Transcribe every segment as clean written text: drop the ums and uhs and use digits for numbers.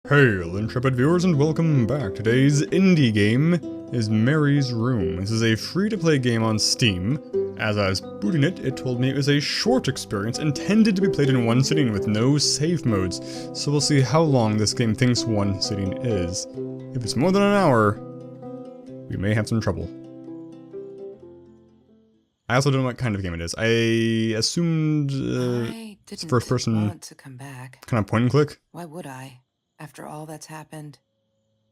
Hail, intrepid viewers, and welcome back. Today's indie game is Marie's Room. This is a free-to-play game on Steam. As I was booting it, it told me it was a short experience intended to be played in one sitting with no save modes, so we'll see how long this game thinks one sitting is. If it's more than an hour, we may have some trouble. I also don't know what kind of game it is. I assumed it's first person want to come back. kind of point and click. Why would I? After all that's happened,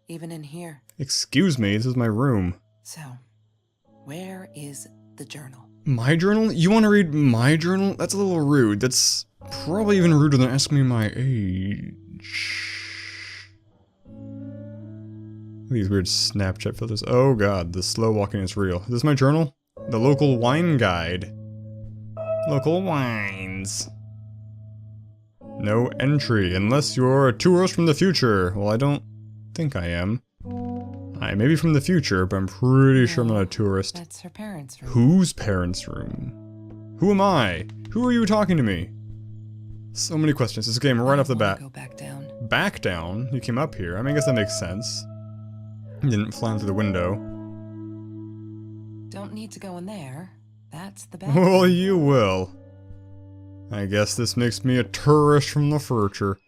even in here. Excuse me, this is my room. So, where is the journal? My journal? You want to read my journal? That's a little rude. That's probably even ruder than asking me my age. These weird Snapchat filters. Oh god, the slow walking is real. Is this my journal? The local wine guide. Local wines. No entry, unless you're a tourist from the future. Well, I don't think I am. I may be from the future, but I'm pretty sure I'm not a tourist. That's her parents' room. Whose parents' room? Who am I? Who are you talking to me? So many questions. This game right off the bat. Go back down. Back down? You came up here. I mean, I guess that makes sense. You didn't fly in through the window. Don't need to go in there. That's the bad. Well, you will. I guess this makes me a tourist from the future.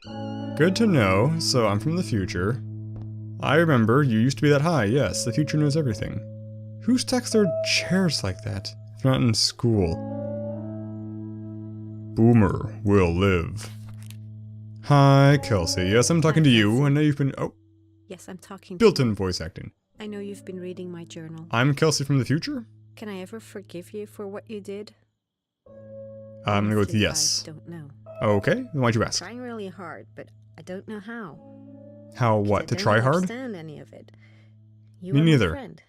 Good to know. So I'm from the future. I remember you used to be that high. Yes, the future knows everything. Who stacks their chairs like that? If not in school. Boomer will live. Hi, Kelsey. Yes, I'm talking to you. I know you've been... Oh. Yes, I'm talking to Built-in voice acting. I know you've been reading my journal. I'm Kelsey from the future? Can I ever forgive you for what you did? I'm gonna go with Honestly, yes. I don't know. Okay, then why'd you ask? Trying really hard, but I don't know how. How what? To try hard? I don't understand any of it. You Me were neither. My friend,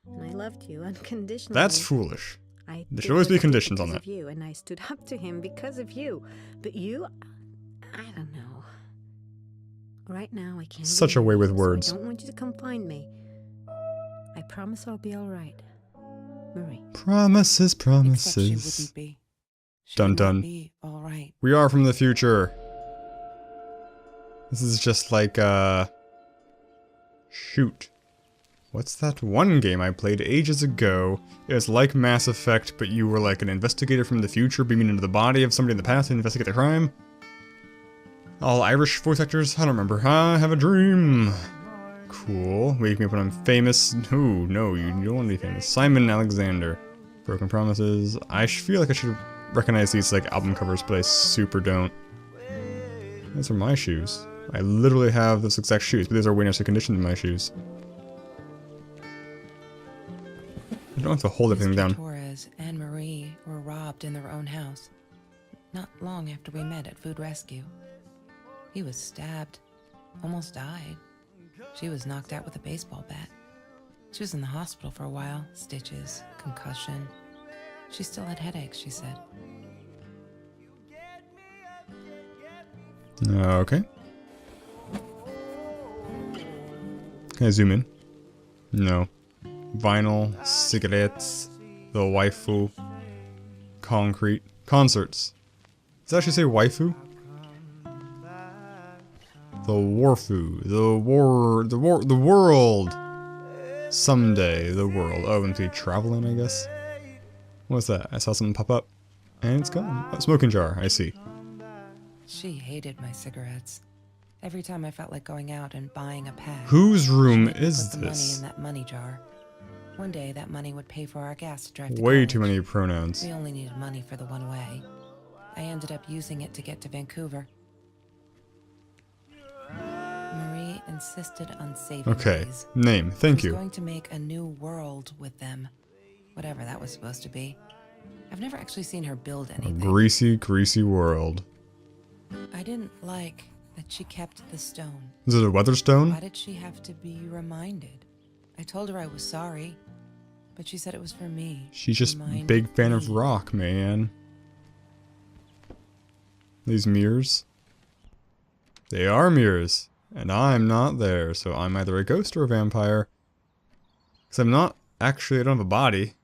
and I loved you unconditionally. That's foolish. I There should did always be what I did conditions on because that. of you, and I stood up to him because of you. But you, I don't know. Right now, I can't. Such a way with words. So I don't want you to come find me. I promise I'll be all right, Marie. Promises, Except she promises. wouldn't be. She Dun would dun. not be all right. We are from the future. This is just like, shoot. What's that one game I played ages ago? It was like Mass Effect, but you were like an investigator from the future beaming into the body of somebody in the past to investigate the crime. All Irish voice actors? I don't remember. I have a dream. Cool. Wake me up when I'm famous. Ooh, no, you don't want to be famous. Simon Alexander. Broken Promises. I feel like I should recognize these like album covers, but I super don't. Those are my shoes. I literally have those exact shoes, but these are way nicer condition than my shoes. I don't have to hold everything down. Torres and Marie were robbed in their own house. Not long after we met at Food Rescue. He was stabbed. Almost died. She was knocked out with a baseball bat. She was in the hospital for a while. Stitches, concussion. She still had headaches, she said. Okay. Can I zoom in? No. Vinyl, cigarettes, the waifu, concrete, concerts. Does it actually say waifu? The warfu, the world. Someday, the world. Oh, and be traveling, I guess. What's that? I saw something pop up, and it's gone. Oh, smoking jar. I see. She hated my cigarettes. Every time I felt like going out and buying a pack. Whose room she'd is put the money this? in that money jar. One day, that money would pay for our gas to drive to Way college. too many pronouns. We only needed money for the one way. I ended up using it to get to Vancouver. Marie insisted on saving Okay. these. Name. Thank She was you. going to make a new world with them. Whatever that was supposed to be. I've never actually seen her build A anything. greasy, greasy world. I didn't like that she kept the stone. Is it a Weatherstone? Why did she have to be reminded? I told her I was sorry, but she said it was for me. She's just Remind big fan of me. rock, man. These mirrors? They are mirrors. And I'm not there, so I'm either a ghost or a vampire. Because I'm not actually, I don't have a body.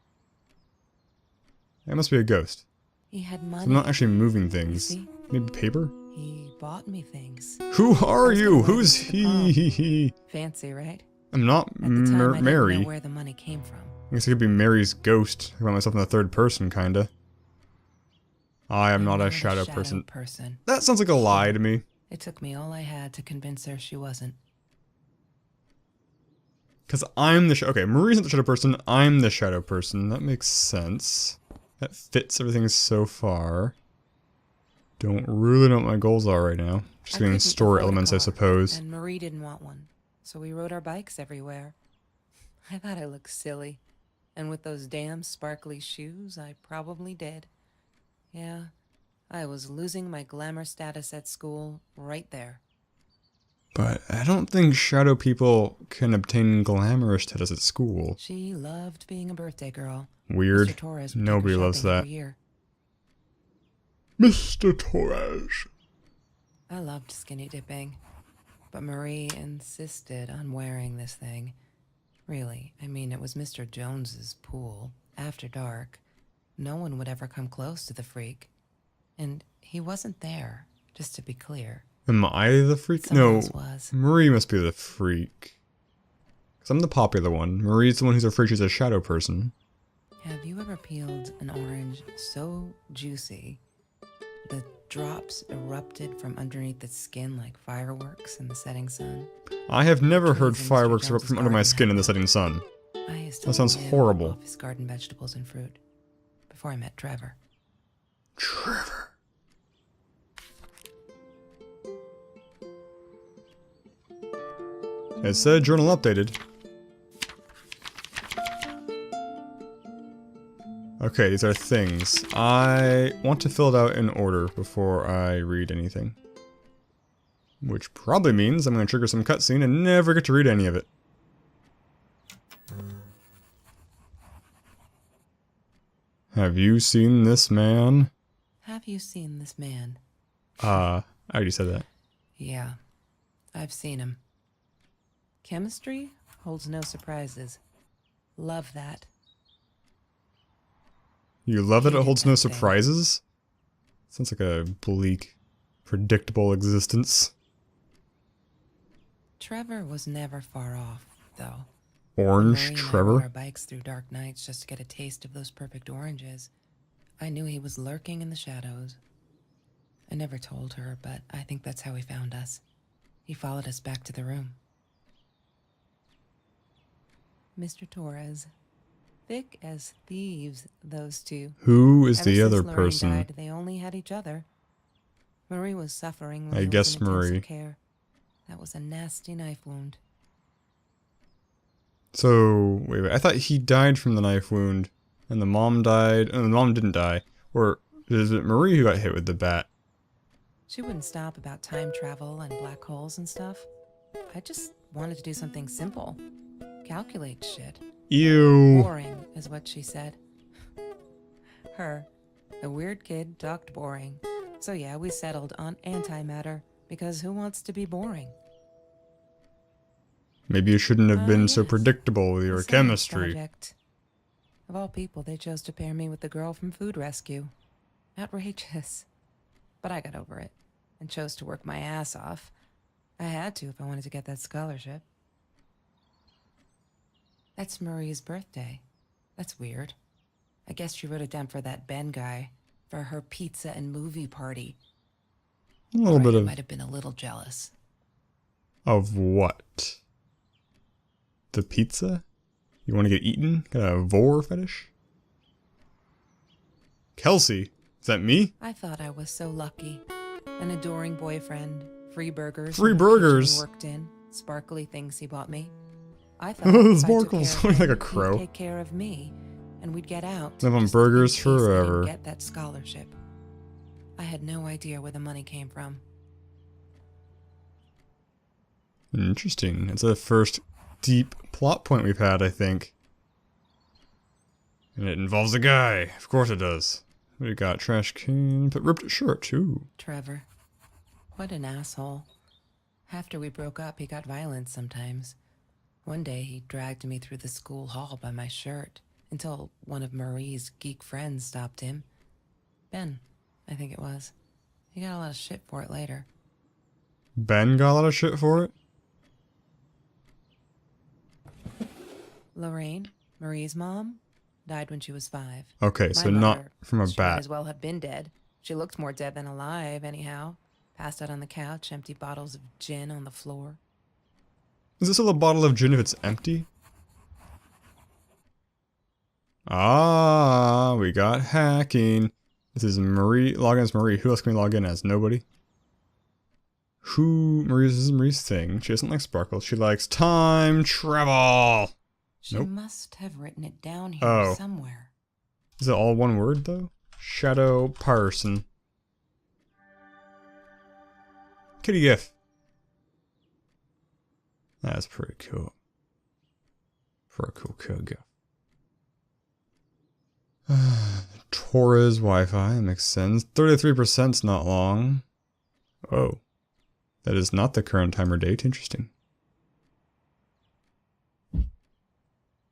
I must be a ghost. He had money. So I'm not actually moving you things. see? Maybe paper? He bought me things. Who are was you? gonna wear Who's these to the he? Fancy, right? I'm not At the time, I didn't Mary. know where the money came from. I guess I could be Mary's ghost. I got myself in the third person, kinda. I am not a shadow person. That sounds like a lie to me. It took me all I had to convince her she wasn't. Because I'm the okay, Marie's not the shadow person, I'm the shadow person. That makes sense. That fits everything so far. Don't really know what my goals are right now. Just getting story elements, I suppose. And Marie didn't want one, so we rode our bikes everywhere. I thought I looked silly. And with those damn sparkly shoes, I probably did. Yeah, I was losing my glamour status at school right there. But I don't think shadow people can obtain glamorous status at school. She loved being a birthday girl. Weird. Mr. Torres would take her Nobody loves shopping that. every year. Mr. Torres. I loved skinny dipping, but Marie insisted on wearing this thing. Really, I mean, it was Mr. Jones's pool, after dark. No one would ever come close to the freak. And he wasn't there, just to be clear. Am I the freak? Someone No, else was. Marie must be the freak. Because I'm the popular one. Marie's the one who's a freak, she's a shadow person. Have you ever peeled an orange so juicy the drops erupted from underneath its skin like fireworks in the setting sun? I have never Trees heard in Mr. fireworks erupt Jones's from under my garden skin in the had setting sun. I used to That sounds live horrible. off his garden vegetables and fruit before I met Trevor. Trevor. It said journal updated. Okay, these are things. I want to fill it out in order before I read anything. Which probably means I'm going to trigger some cutscene and never get to read any of it. Have you seen this man? Have you seen this man? I already said that. Yeah, I've seen him. Chemistry holds no surprises. Love that. You love that it Hated holds no that thing. surprises? Sounds like a bleak, predictable existence. Trevor was never far off, though. Orange Marie and I rode Trevor? our bikes through dark nights just to get a taste of those perfect oranges. I knew he was lurking in the shadows. I never told her, but I think that's how he found us. He followed us back to the room. Mr. Torres. Thick as thieves, those two. Who is Ever the since other Lorraine person? died, they only had each other. Marie was suffering when I he guess was in intensive Marie. care. That was a nasty knife wound. So, wait, I thought he died from the knife wound, and the mom died, and the mom didn't die. Or is it Marie who got hit with the bat? She wouldn't stop about time travel and black holes and stuff. I just wanted to do something simple. Calculate shit. Ew. Boring, is what she said. Her, a weird kid, talked boring. So yeah, we settled on antimatter, because who wants to be boring? Maybe you shouldn't have been so Yes. predictable with A your science chemistry. project. Of all people, they chose to pair me with the girl from Food Rescue. Outrageous. But I got over it, and chose to work my ass off. I had to if I wanted to get that scholarship. That's Marie's birthday. That's weird. I guess she wrote it down for that Ben guy, for her pizza and movie party. A little bit I of... might have been a little jealous. Of what? The pizza? You want to get eaten? Got a vor fetish? Kelsey? Is that me? I thought I was so lucky. An adoring boyfriend, free burgers. Free from the kitchen burgers? He worked in, sparkly things he bought me. I thought if I took Sparkles, care of like a him, crow. he'd take care of me, and we'd get out. Live on just in burgers case I didn't forever. Get that scholarship. I had no idea where the money came from. Interesting. It's the first deep plot point we've had, I think. And it involves a guy. Of course it does. We got trash can, but ripped shirt too. Trevor. What an asshole. After we broke up, he got violent sometimes. One day, he dragged me through the school hall by my shirt until one of Marie's geek friends stopped him. Ben, I think it was. He got a lot of shit for it later. Ben got a lot of shit for it? Lorraine, Marie's mom, died when she was 5. Okay, My so not mother, from a she might bat. as well have been dead. She looked more dead than alive, anyhow. Passed out on the couch, empty bottles of gin on the floor. Is this still a bottle of gin if it's empty? Ah, we got hacking. This is Marie. Log in as Marie. Who else can we log in as? Nobody? This is Marie's thing. She doesn't like sparkles. She likes time travel. She Nope. must have written it down here Oh. somewhere. Is it all one word, though? Shadow person. Kitty gif. That's pretty cool. For a cool gif. Torres Wi-Fi, makes sense. 33%'s not long. Oh. That is not the current time or date. Interesting.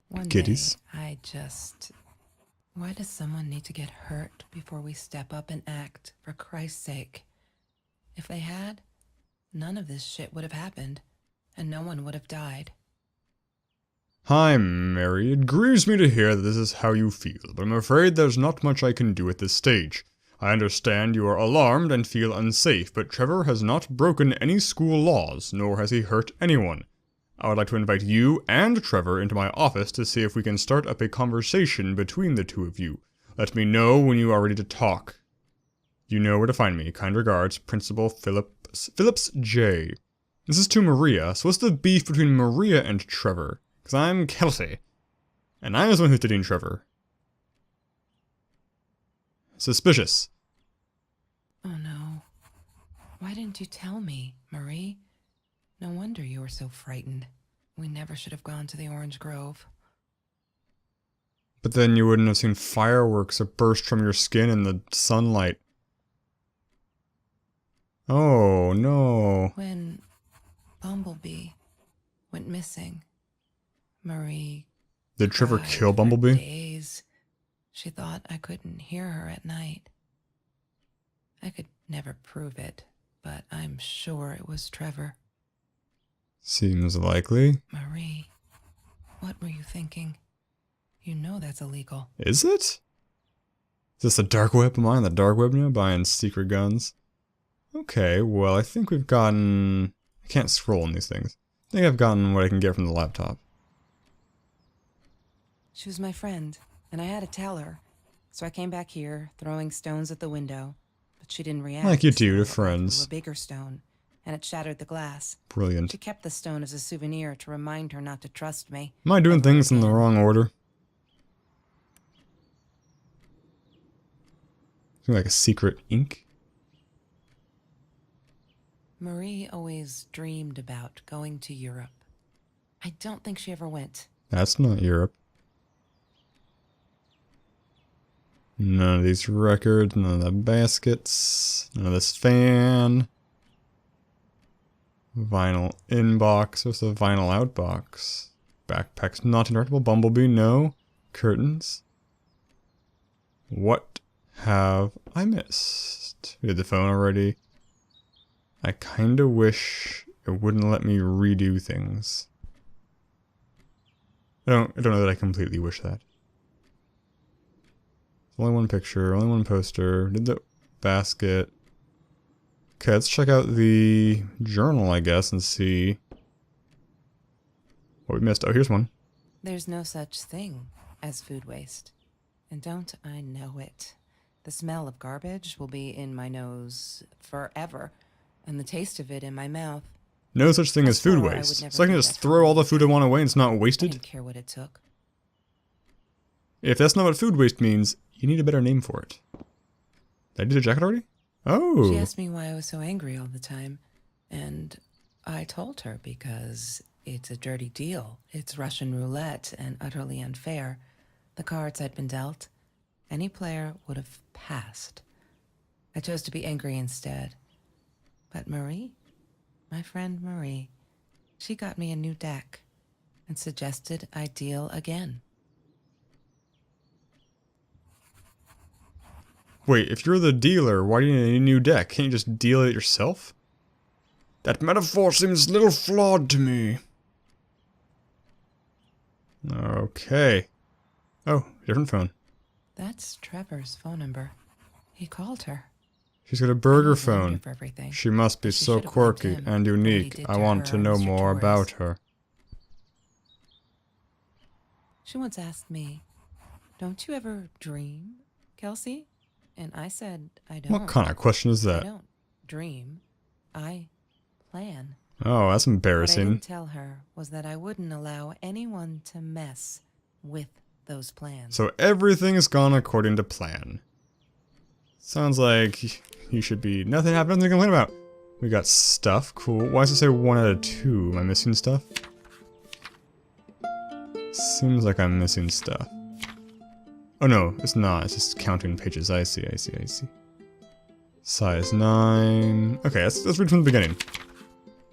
One Kitties. day, why does someone need to get hurt before we step up and act, for Christ's sake? If they had, none of this shit would have happened, and no one would have died. Hi, Mary. It grieves me to hear that this is how you feel, but I'm afraid there's not much I can do at this stage. I understand you are alarmed and feel unsafe, but Trevor has not broken any school laws, nor has he hurt anyone. I would like to invite you and Trevor into my office to see if we can start up a conversation between the two of you. Let me know when you are ready to talk. You know where to find me. Kind regards, Principal Phillips J. This is to Maria, so what's the beef between Maria and Trevor? Because I'm Kelsey, and I was the one who's dating Trevor. Suspicious. Oh no. Why didn't you tell me, Marie? No wonder you were so frightened. We never should have gone to the Orange Grove. But then you wouldn't have seen fireworks that burst from your skin in the sunlight. Oh, no. When Bumblebee went missing, Marie Did Trevor cried kill for Bumblebee? days. She thought I couldn't hear her at night. I could never prove it, but I'm sure it was Trevor. Seems likely. Marie, what were you thinking? You know that's illegal. Is it? Is this the dark web? Am I on the dark web now, buying secret guns? Okay, well, I think we've gotten... I can't scroll on these things. I think I've gotten what I can get from the laptop. She was my friend, and I had to tell her. So I came back here, throwing stones at the window. But she didn't react. Like you do to so I friends. threw a bigger stone, and it shattered the glass. Brilliant. She kept the stone as a souvenir to remind her not to trust me. Am I doing Ever things in the again. wrong order? Like a secret ink? Marie always dreamed about going to Europe. I don't think she ever went. That's not Europe. None of these records, none of the baskets, none of this fan. Vinyl inbox, what's the vinyl outbox? Backpack's not interactable, Bumblebee, no. Curtains. What have I missed? We did the phone already. I kinda wish it wouldn't let me redo things. I don't know that I completely wish that. Only one picture, only one poster. Did the basket. Okay, let's check out the journal, I guess, and see what we missed. Oh, here's one. There's no such thing as food waste. And don't I know it? The smell of garbage will be in my nose forever, and the taste of it in my mouth. No such thing as food Before, I would waste. never So I can do just that for throw all the weeks. food I want away and it's not I wasted? didn't care what it took. If that's not what food waste means, you need a better name for it. Did I do the jacket already? Oh. She asked me why I was so angry all the time, and I told her because it's a dirty deal. It's Russian roulette and utterly unfair. The cards I'd been dealt, any player would have passed. I chose to be angry instead. But Marie, my friend Marie, she got me a new deck and suggested I deal again. Wait, if you're the dealer, why do you need a new deck? Can't you just deal it yourself? That metaphor seems a little flawed to me. Okay. Oh, different phone. That's Trevor's phone number. He called her. She's got a burger I don't blame her phone. for everything. She must be But she so should've blamed quirky him and for what he unique. did I to want her to and know Mr. more Torres. about her. She once asked me, "Don't you ever dream, Kelsey?" And I said, "I don't. What kind of question is I that? don't dream. I plan." Oh, that's What I embarrassing. didn't tell her was that I wouldn't allow anyone to mess with those plans. So everything's gone according to plan. Sounds like you should be nothing to complain about. We got stuff, cool. Why does it say 1 out of 2? Am I missing stuff? Seems like I'm missing stuff. Oh no, it's not. It's just counting pages. I see. Size 9. Okay, let's read from the beginning.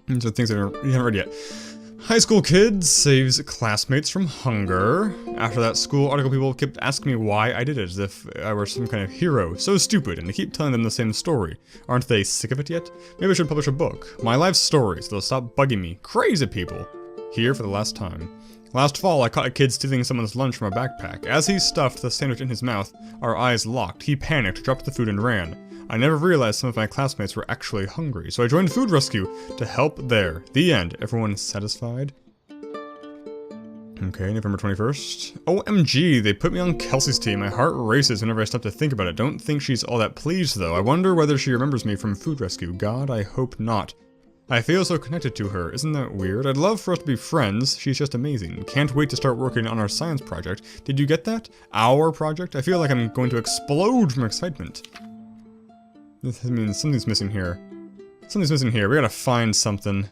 These are things that we haven't read yet. High school kid saves classmates from hunger. After that school article, people kept asking me why I did it, as if I were some kind of hero. So stupid, and I keep telling them the same story. Aren't they sick of it yet? Maybe I should publish a book. My life story, so they'll stop bugging me. Crazy people. Here for the last time. Last fall, I caught a kid stealing someone's lunch from a backpack. As he stuffed the sandwich in his mouth, our eyes locked. He panicked, dropped the food, and ran. I never realized some of my classmates were actually hungry, so I joined Food Rescue to help there. The end. Everyone satisfied? Okay, November 21st. OMG, they put me on Kelsey's team. My heart races whenever I stop to think about it. Don't think she's all that pleased, though. I wonder whether she remembers me from Food Rescue. God, I hope not. I feel so connected to her. Isn't that weird? I'd love for us to be friends. She's just amazing. Can't wait to start working on our science project. Did you get that? Our project? I feel like I'm going to explode from excitement. This means something's missing here. Something's missing here. We gotta find something.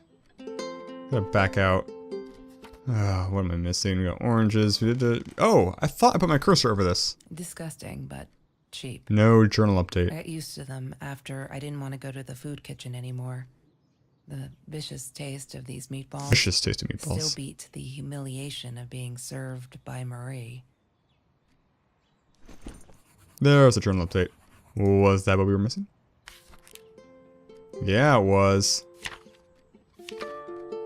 Gotta back out. What am I missing? We got oranges. We did oh, I thought I put my cursor over this. Disgusting, but cheap. No journal update. I got used to them after I didn't want to go to the food kitchen anymore. The vicious taste of these meatballs Vicious tasty meatballs. still beat the humiliation of being served by Marie. There's a journal update. Was that what we were missing? Yeah, it was.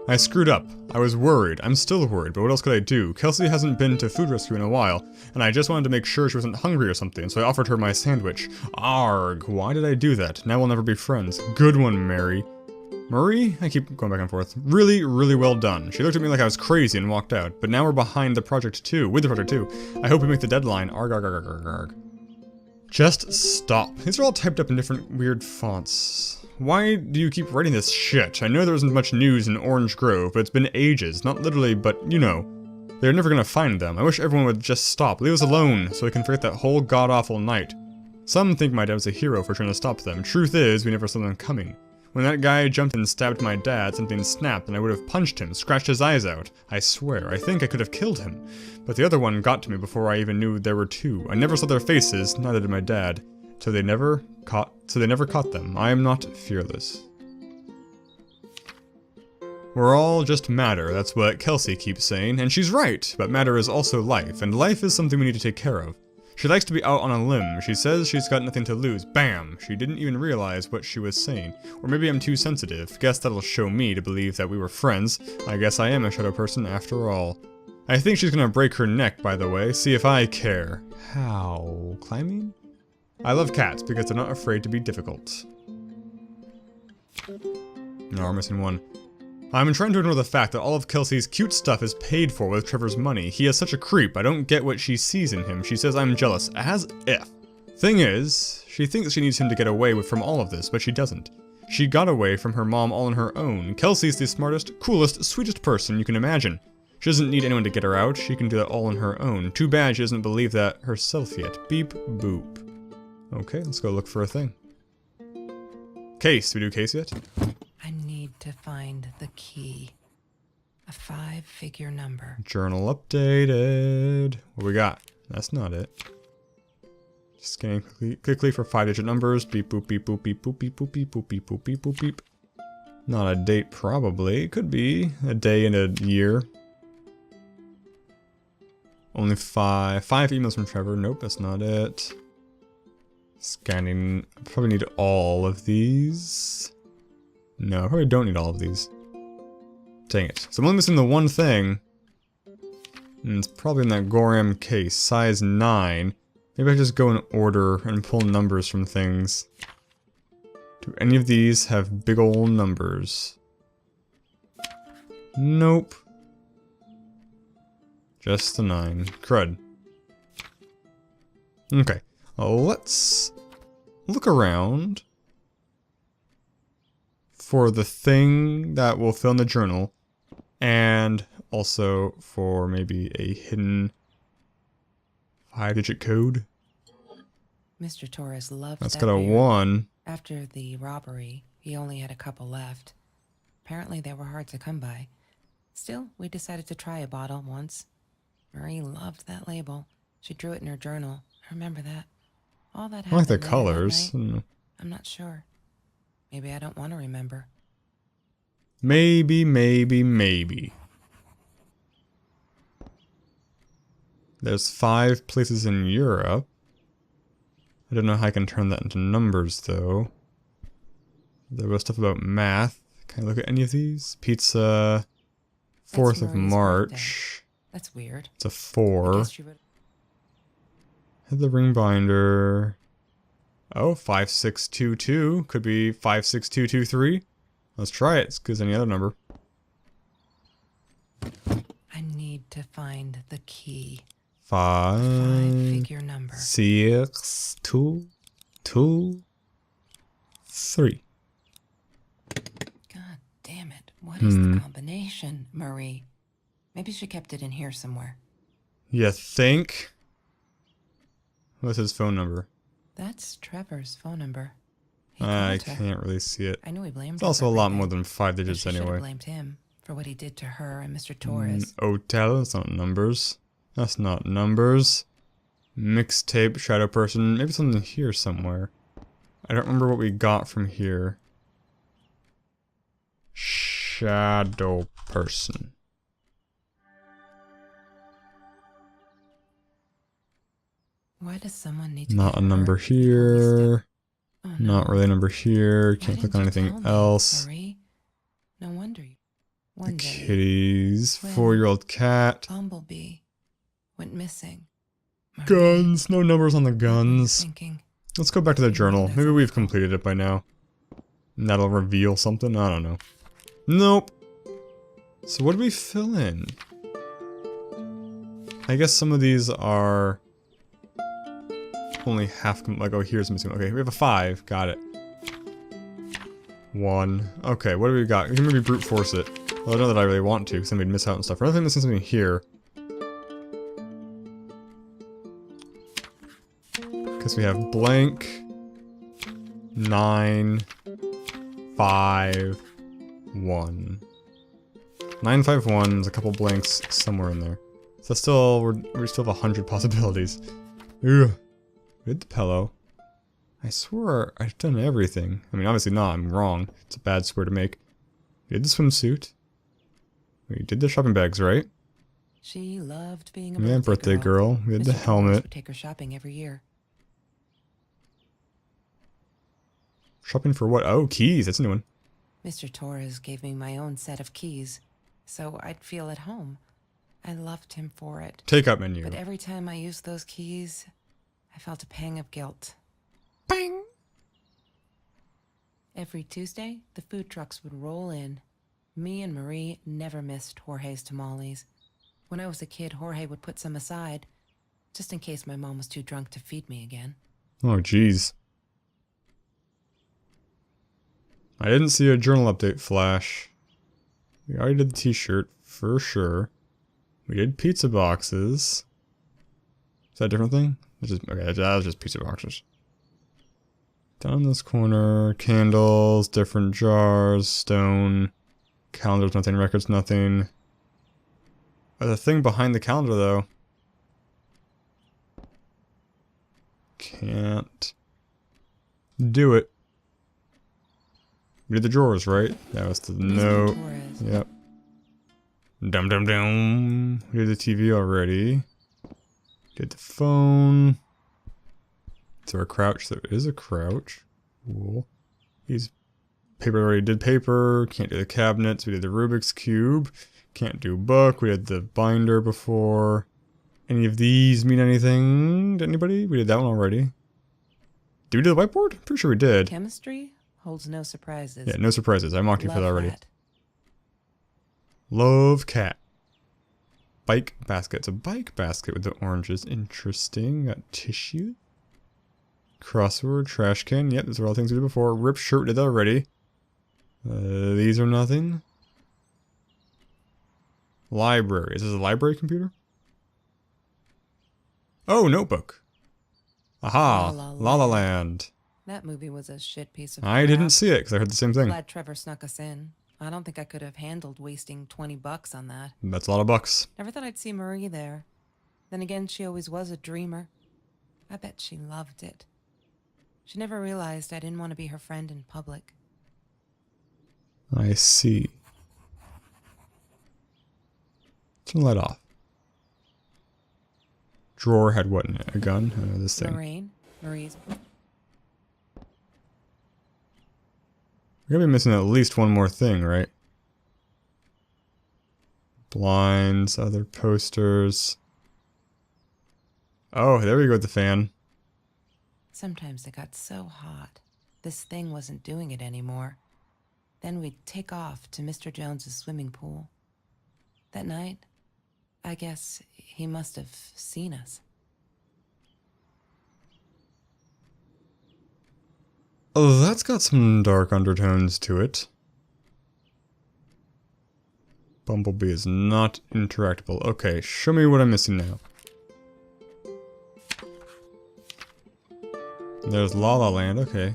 I screwed up. I was worried. I'm still worried, but what else could I do? Kelsey hasn't been to Food Rescue in a while, and I just wanted to make sure she wasn't hungry or something, so I offered her my sandwich. Arg, why did I do that? Now we'll never be friends. Good one, Mary. Marie? I keep going back and forth. Really, really well done. She looked at me like I was crazy and walked out, but now we're behind the project too, with the project too. I hope we make the deadline. Arg, arg, arg, arg, arg. Just stop. These are all typed up in different weird fonts. Why do you keep writing this shit? I know there isn't much news in Orange Grove, but it's been ages. Not literally, but you know. They're never gonna find them. I wish everyone would just stop. Leave us alone, so I can forget that whole god-awful night. Some think my dad was a hero for trying to stop them. Truth is, we never saw them coming. When that guy jumped and stabbed my dad, something snapped and I would have punched him, scratched his eyes out. I swear, I think I could have killed him. But the other one got to me before I even knew there were two. I never saw their faces, neither did my dad. So they never caught them. I am not fearless. We're all just matter, that's what Kelsey keeps saying, and she's right, but matter is also life, and life is something we need to take care of. She likes to be out on a limb. She says she's got nothing to lose. Bam! She didn't even realize what she was saying. Or maybe I'm too sensitive. Guess that'll show me to believe that we were friends. I guess I am a shadow person after all. I think she's gonna break her neck, by the way. See if I care. How? Climbing? I love cats because they're not afraid to be difficult. No, we're missing one. I'm trying to ignore the fact that all of Kelsey's cute stuff is paid for with Trevor's money. He is such a creep. I don't get what she sees in him. She says I'm jealous. As if. Thing is, she thinks she needs him to get away from all of this, but she doesn't. She got away from her mom all on her own. Kelsey's the smartest, coolest, sweetest person you can imagine. She doesn't need anyone to get her out. She can do that all on her own. Too bad she doesn't believe that herself yet. Beep, boop. Okay, let's go look for a thing. Case. We do case yet? I need to find the key. A 5-figure number. Journal updated. What we got? That's not it. Just scanning quickly for 5-digit numbers. Beep boop beep boop beep boop beep boop beep boop beep boop beep boop beep. Not a date probably. Could be a day and a year. Only 5 emails from Trevor. Nope, that's not it. Scanning. Probably need all of these. No, I probably don't need all of these. Dang it. So I'm only missing the one thing. And it's probably in that Goram case. Size 9. Maybe I just go in order and pull numbers from things. Do any of these have big ol' numbers? Nope. Just the 9. Crud. Okay. Let's look around for the thing that will fill in the journal, and also for maybe a hidden 5-digit code. Mr. Torres loved That's that got a bear. 1. After the robbery, he only had a couple left. Apparently they were hard to come by. Still, we decided to try a bottle once. Marie loved that label. She drew it in her journal. I remember that. All that I like the happened later that colors. night, I'm not sure. Maybe I don't want to remember. Maybe. There's 5 places in Europe. I don't know how I can turn that into numbers, though. There was stuff about math. Can I look at any of these? Pizza, 4th of Marie's March. birthday. That's weird. It's a I 4. guess she wrote- Had the ring binder. Oh, 5622. Could be 56223. Let's try it. It's good as any other number. I need to find the key. 5, 5-figure number. 6, 2, 2, 3. God damn it. What is the combination, Marie? Maybe she kept it in here somewhere. You think? What's his phone number? That's Trevor's phone number. He I called her. can't really see it. I knew he blamed It's her also for a lot everything, more than 5 but digits she should have anyway. blamed him for what he did to her and Mr. Torres. Hotel, that's not numbers. That's not numbers. Mixtape, shadow person. Maybe something here somewhere. I don't remember what we got from here. Shadow person. Why does someone need to Not get a number hurt before we step- here. Oh, Not no. really a number here. Why Can't click didn't on you tell anything me, else. Marie? No wonder. The One day, kitties. when- 4-year-old cat. Bumblebee went missing. Marie, Guns. No numbers on the what were you guns. thinking? Let's go back to the journal. that's Maybe we've awful. completed it by now. And that'll reveal something. I don't know. Nope. So what do we fill in? I guess some of these are only half, like, oh, here's missing. Okay, we have a 5. Got it. 1. Okay, what do we got? We can maybe brute force it. Well, I know that I really want to, because then we'd miss out on stuff. I don't think missing something here. Because we have blank, 9, 5, 1. 9, 5, 1. There's a couple blanks somewhere in there. So still, we still have 100 possibilities. Ugh. We did the pillow. I swore I've done everything. I mean, obviously not. I'm wrong. It's a bad swear to make. We did the swimsuit. We did the shopping bags, right? She loved being a Yeah, birthday girl. We did the Mr. Torres helmet. would take her shopping every year. Shopping for what? Oh, keys. That's a new one. Mr. Torres gave me my own set of keys, so I'd feel at home. I loved him for it. Take-up menu. But every time I used those keys, I felt a pang of guilt. Bang! Every Tuesday, the food trucks would roll in. Me and Marie never missed Jorge's tamales. When I was a kid, Jorge would put some aside, just in case my mom was too drunk to feed me again. Oh, jeez. I didn't see a journal update flash. We already did the t-shirt, for sure. We did pizza boxes. Is that a different thing? Okay, that was just pizza boxes. Down this corner, candles, different jars, stone, calendars, nothing, records, nothing. The thing behind the calendar, though. Can't do it. We did the drawers, right? That was the note. Torres. Yep. Dum dum dum. We did the TV already. Did the phone. Is there a crouch? There is a crouch. Cool. He's paper already did paper. Can't do the cabinets. We did the Rubik's Cube. Can't do book. We did the binder before. Any of these mean anything to anybody? We did that one already. Did we do the whiteboard? Pretty sure we did. Chemistry holds no surprises. Yeah, no surprises. I mocked you for that already. That. Love cat. Bike basket. It's a bike basket with the oranges. Interesting. Got tissue. Crossword. Trash can. Yep, those are all things we did before. Ripped shirt. We did that already. These are nothing. Library. Is this a library computer? Oh, notebook. Aha. La La Land. That movie was a shit piece of I crap. didn't see it because I heard the same thing. Glad Trevor snuck us in. I don't think I could have handled wasting $20 on that. That's a lot of bucks. Never thought I'd see Marie there. Then again, she always was a dreamer. I bet she loved it. She never realized I didn't want to be her friend in public. I see. Turn the light off. Drawer had what in it? A gun? This thing. Marie's. We're gonna be missing at least one more thing, right? Blinds, other posters. Oh, there we go with the fan. Sometimes it got so hot, this thing wasn't doing it anymore. Then we'd take off to Mr. Jones's swimming pool. That night, I guess he must have seen us. Oh, that's got some dark undertones to it. Bumblebee is not interactable. Okay, show me what I'm missing now. There's La La Land, okay.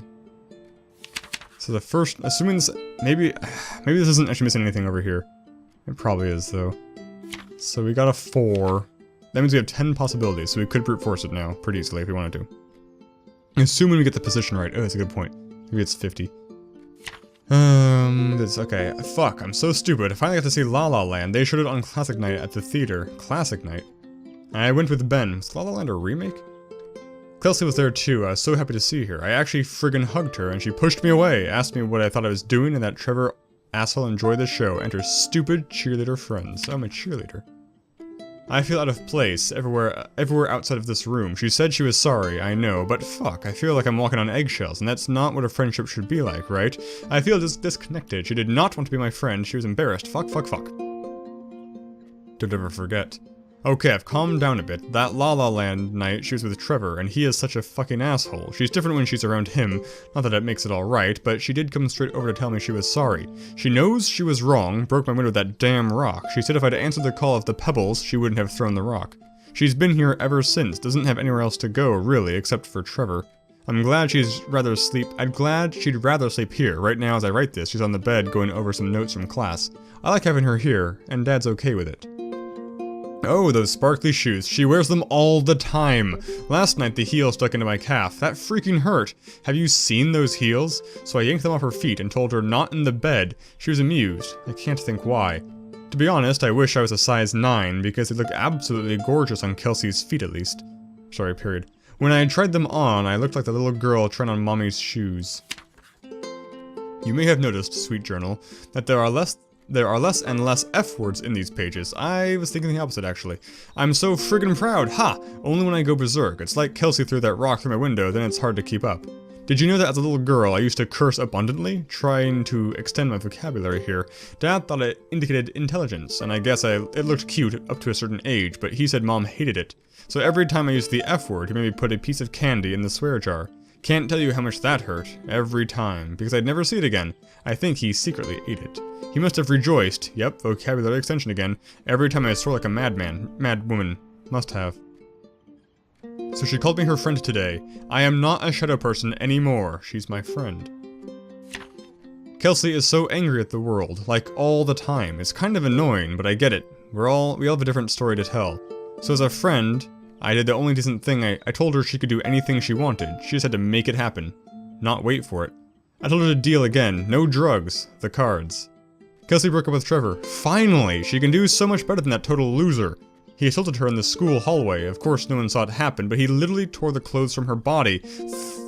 So the first, assuming this, maybe this isn't actually missing anything over here. It probably is, though. So we got a 4. That means we have 10 possibilities, so we could brute force it now, pretty easily if we wanted to. Assuming we get the position right. Oh, that's a good point. Maybe it's 50. It's okay. Fuck, I'm so stupid. I finally got to see La La Land. They showed it on Classic Night at the theater. Classic Night. I went with Ben. Was La La Land a remake? Kelsey was there too. I was so happy to see her. I actually friggin' hugged her, and she pushed me away, asked me what I thought I was doing, and that Trevor asshole enjoyed the show, and her stupid cheerleader friends. I'm a cheerleader. I feel out of place everywhere outside of this room. She said she was sorry, I know, but fuck, I feel like I'm walking on eggshells, and that's not what a friendship should be like, right? I feel disconnected. She did not want to be my friend. She was embarrassed. Fuck. Don't ever forget. Okay, I've calmed down a bit. That La La Land night, she was with Trevor, and he is such a fucking asshole. She's different when she's around him. Not that it makes it alright, but she did come straight over to tell me she was sorry. She knows she was wrong, broke my window with that damn rock. She said if I'd answered the call of the pebbles, she wouldn't have thrown the rock. She's been here ever since, doesn't have anywhere else to go, really, except for Trevor. I'm glad she'd rather sleep here. Right now, as I write this, she's on the bed going over some notes from class. I like having her here, and Dad's okay with it. Oh, those sparkly shoes. She wears them all the time. Last night, the heel stuck into my calf. That freaking hurt. Have you seen those heels? So I yanked them off her feet and told her not in the bed. She was amused. I can't think why. To be honest, I wish I was a size 9, because they look absolutely gorgeous on Kelsey's feet at least. Sorry, period. When I tried them on, I looked like the little girl trying on mommy's shoes. You may have noticed, sweet journal, that there are less and less F words in these pages. I was thinking the opposite, actually. I'm so friggin' proud, ha! Only when I go berserk. It's like Kelsey threw that rock through my window, then it's hard to keep up. Did you know that as a little girl, I used to curse abundantly? Trying to extend my vocabulary here. Dad thought it indicated intelligence, and I guess it looked cute up to a certain age, but he said Mom hated it. So every time I used the F word, he made me put a piece of candy in the swear jar. Can't tell you how much that hurt. Every time. Because I'd never see it again. I think he secretly ate it. He must have rejoiced. Yep, vocabulary extension again. Every time I swore like a mad woman. Must have. So she called me her friend today. I am not a shadow person anymore. She's my friend. Kelsey is so angry at the world, like all the time. It's kind of annoying, but I get it. We all have a different story to tell. So as a friend, I did the only decent thing. I told her she could do anything she wanted. She just had to make it happen. Not wait for it. I told her to deal again. No drugs. The cards. Kelsey broke up with Trevor. Finally! She can do so much better than that total loser. He assaulted her in the school hallway. Of course, no one saw it happen, but he literally tore the clothes from her body.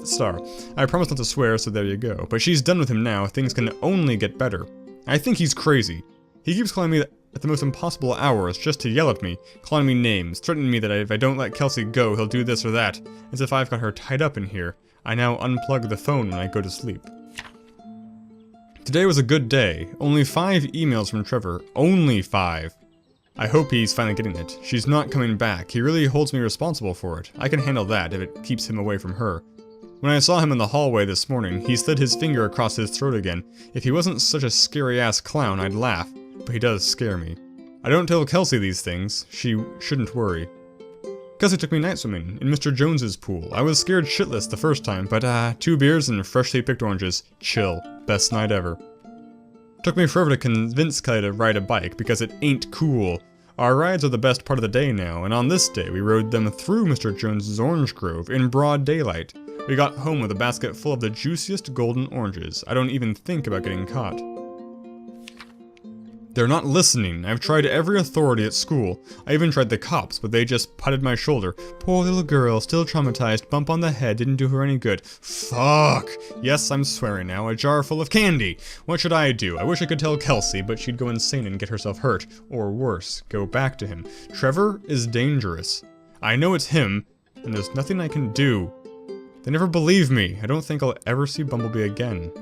Star. I promise not to swear, so there you go. But she's done with him now. Things can only get better. I think he's crazy. He keeps calling me at the most impossible hours just to yell at me, calling me names, threatening me that if I don't let Kelsey go, he'll do this or that, as if I've got her tied up in here. I now unplug the phone when I go to sleep. Today was a good day. Only 5 emails from Trevor. Only 5. I hope he's finally getting it. She's not coming back. He really holds me responsible for it. I can handle that if it keeps him away from her. When I saw him in the hallway this morning, he slid his finger across his throat again. If he wasn't such a scary-ass clown, I'd laugh. But he does scare me. I don't tell Kelsey these things. She shouldn't worry. Kelsey took me night swimming in Mr. Jones's pool. I was scared shitless the first time, but 2 beers and freshly picked oranges. Chill. Best night ever. Took me forever to convince Kelly to ride a bike because it ain't cool. Our rides are the best part of the day now, and on this day we rode them through Mr. Jones's orange grove in broad daylight. We got home with a basket full of the juiciest golden oranges. I don't even think about getting caught. They're not listening. I've tried every authority at school. I even tried the cops, but they just patted my shoulder. Poor little girl, still traumatized, bump on the head, didn't do her any good. Fuck! Yes, I'm swearing now, a jar full of candy! What should I do? I wish I could tell Kelsey, but she'd go insane and get herself hurt. Or worse, go back to him. Trevor is dangerous. I know it's him, and there's nothing I can do. They never believe me. I don't think I'll ever see Bumblebee again.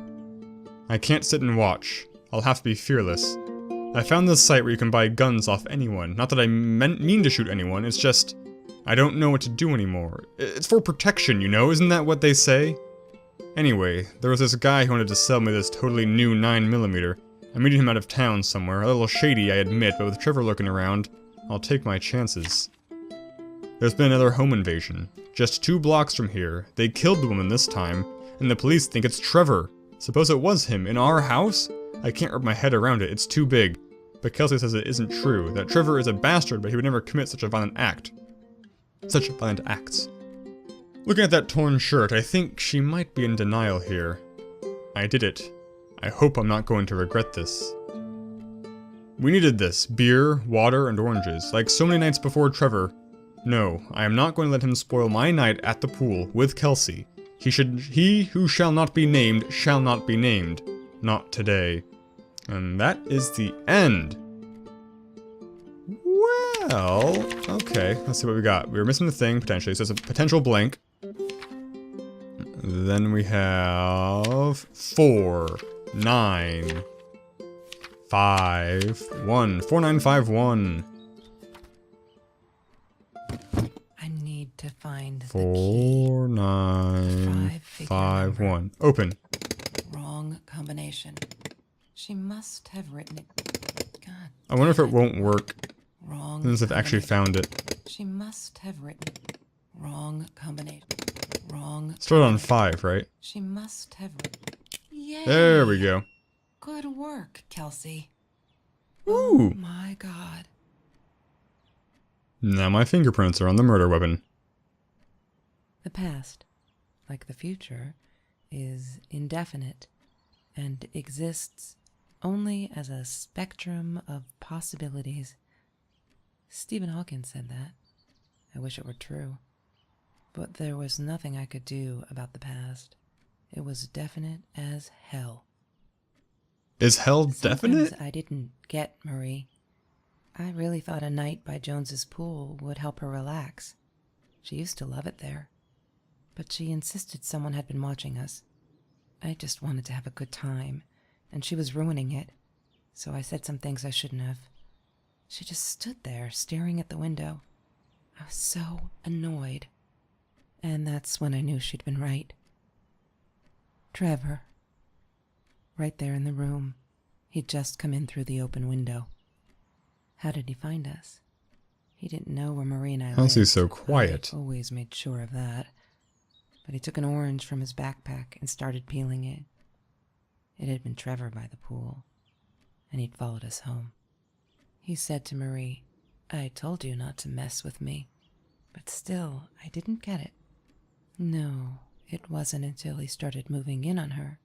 I can't sit and watch. I'll have to be fearless. I found this site where you can buy guns off anyone. Not that I mean to shoot anyone, it's just... I don't know what to do anymore. It's for protection, you know, isn't that what they say? Anyway, there was this guy who wanted to sell me this totally new 9mm. I'm meeting him out of town somewhere, a little shady I admit, but with Trevor lurking around, I'll take my chances. There's been another home invasion. Just 2 blocks from here. They killed the woman this time, and the police think it's Trevor. Suppose it was him, in our house? I can't wrap my head around it, it's too big. But Kelsey says it isn't true, that Trevor is a bastard, but he would never commit such a violent act. Such violent acts. Looking at that torn shirt, I think she might be in denial here. I did it. I hope I'm not going to regret this. We needed this. Beer, water, and oranges. Like so many nights before Trevor. No, I am not going to let him spoil my night at the pool with Kelsey. He who shall not be named shall not be named. Not today. And that is the end. Well, okay, let's see what we got. We were missing the thing, potentially, so it's a potential blank. Then we have 4, 9, 5, 1. 4951. I need to find the 4, 9, 5, 1. Open. Wrong combination. She must have written it. God. I wonder if it won't work. Wrong. Since I've actually found it. She must have written wrong combination. Wrong. Start on 5, right? She must have written. Yay. There we go. Good work, Kelsey. Ooh. Oh my God. Now my fingerprints are on the murder weapon. The past, like the future, is indefinite and exists only as a spectrum of possibilities. Stephen Hawking said that. I wish it were true. But there was nothing I could do about the past. It was definite as hell. Is hell definite? I didn't get, Marie. I really thought a night by Jones's pool would help her relax. She used to love it there. But she insisted someone had been watching us. I just wanted to have a good time, and she was ruining it. So I said some things I shouldn't have. She just stood there, staring at the window. I was so annoyed. And that's when I knew she'd been right. Trevor. Right there in the room. He'd just come in through the open window. How did he find us? He didn't know where Marie and I lived. How's he so quiet? I always made sure of that. But he took an orange from his backpack and started peeling it. It had been Trevor by the pool, and he'd followed us home. He said to Marie, "I told you not to mess with me." But still, I didn't get it. No, it wasn't until he started moving in on her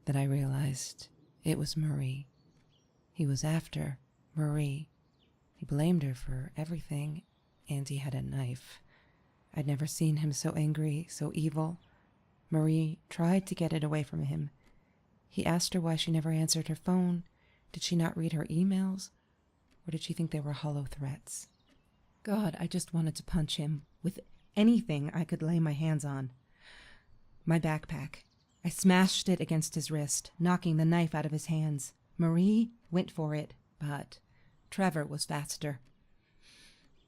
that I realized it was Marie. He was after Marie. He blamed her for everything, and he had a knife. I'd never seen him so angry, so evil. Marie tried to get it away from him. He asked her why she never answered her phone. Did she not read her emails? Or did she think they were hollow threats? God, I just wanted to punch him with anything I could lay my hands on. My backpack. I smashed it against his wrist, knocking the knife out of his hands. Marie went for it, but Trevor was faster.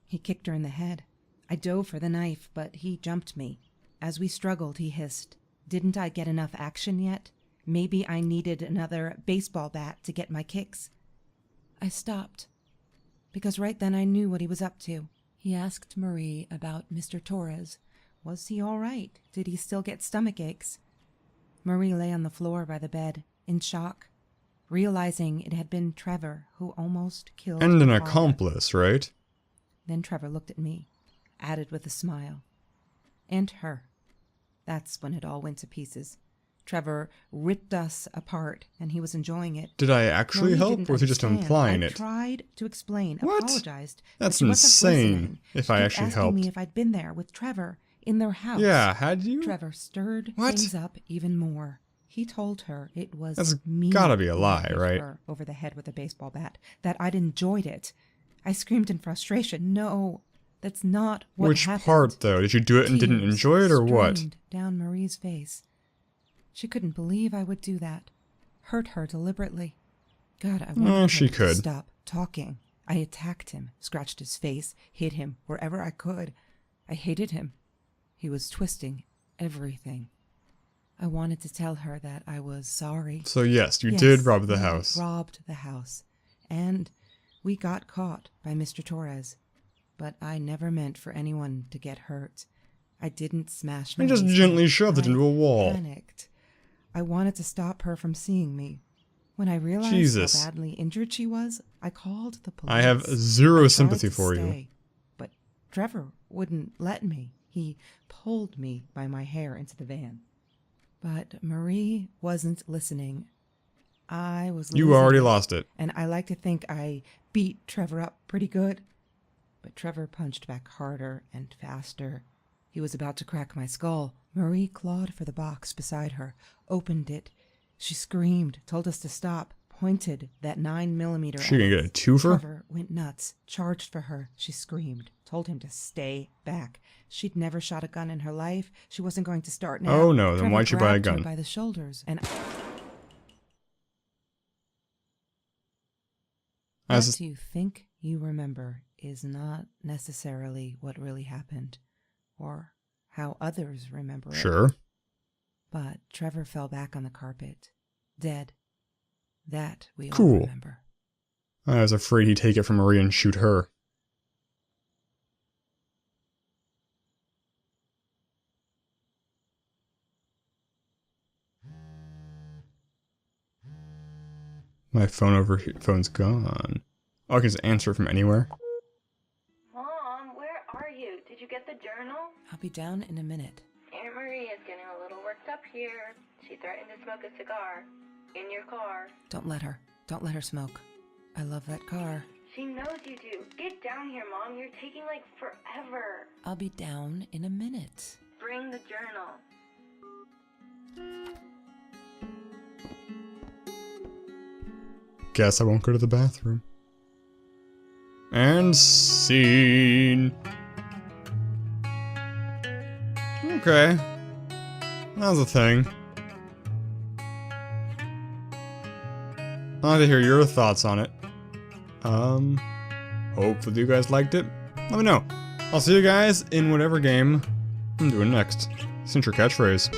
He kicked her in the head. I dove for the knife, but he jumped me. As we struggled, he hissed, "Didn't I get enough action yet? Maybe I needed another baseball bat to get my kicks." I stopped, because right then I knew what he was up to. He asked Marie about Mr. Torres. Was he all right? Did he still get stomach aches? Marie lay on the floor by the bed, in shock, realizing it had been Trevor who almost killed And an her father. accomplice, right? Then Trevor looked at me, added with a smile. And her. That's when it all went to pieces. Trevor ripped us apart, and he was enjoying it. Did I actually Marie help, didn't or was he just understand. implying I it? tried to explain, What? apologized. That's but she wasn't insane, listening. if She I kept actually asking helped. me if I'd been there with Trevor in their house. Yeah, had you? Trevor stirred What? things up even more. He told her it was That's me gotta be a who lie, had hit right? her over the head with a baseball bat, that I'd enjoyed it. I screamed in frustration. No, that's not what Which happened. part, though? Did you do it and didn't Tears enjoy it, or what? streamed down Marie's face. She couldn't believe I would do that. Hurt her deliberately. God, I wanted she her to could. stop talking. I attacked him, scratched his face, hit him wherever I could. I hated him. He was twisting everything. I wanted to tell her that I was sorry. So yes, you Yes, did rob the we house. robbed the house. And we got caught by Mr. Torres. But I never meant for anyone to get hurt. I didn't smash I just Marie's gently head. shoved it I into a wall. Panicked. I wanted to stop her from seeing me. When I realized Jesus. how badly injured she was, I called the police. I have zero I tried sympathy to for you. stay, but Trevor wouldn't let me. He pulled me by my hair into the van. But Marie wasn't listening. I was You losing already it, lost it. and I like to think I beat Trevor up pretty good. But Trevor punched back harder and faster. He was about to crack my skull. Marie clawed for the box beside her, opened it. She screamed, told us to stop, pointed that 9mm She gonna get a twofer? Trevor went nuts, charged for her. She screamed, told him to stay back. She'd never shot a gun in her life. She wasn't going to start now. Oh no, then Trevor why'd she buy a grabbed her gun? by the shoulders, and As what you think you remember is not necessarily what really happened, or how others remember it. Sure. But Trevor fell back on the carpet, dead. That we all Cool. remember. I was afraid he'd take it from Marie and shoot her. My phone's gone. Oh, I can just answer it from anywhere. Mom, where are you? Did you get the journal? I'll be down in a minute. Aunt Marie is getting a little worked up here. She threatened to smoke a cigar. In your car. Don't let her. Don't let her smoke. I love that car. She knows you do. Get down here, Mom. You're taking like forever. I'll be down in a minute. Bring the journal. Guess I won't go to the bathroom. And scene. Okay. That was a thing. I'd like to hear your thoughts on it. Hopefully you guys liked it. Let me know. I'll see you guys in whatever game I'm doing next. Since your catchphrase.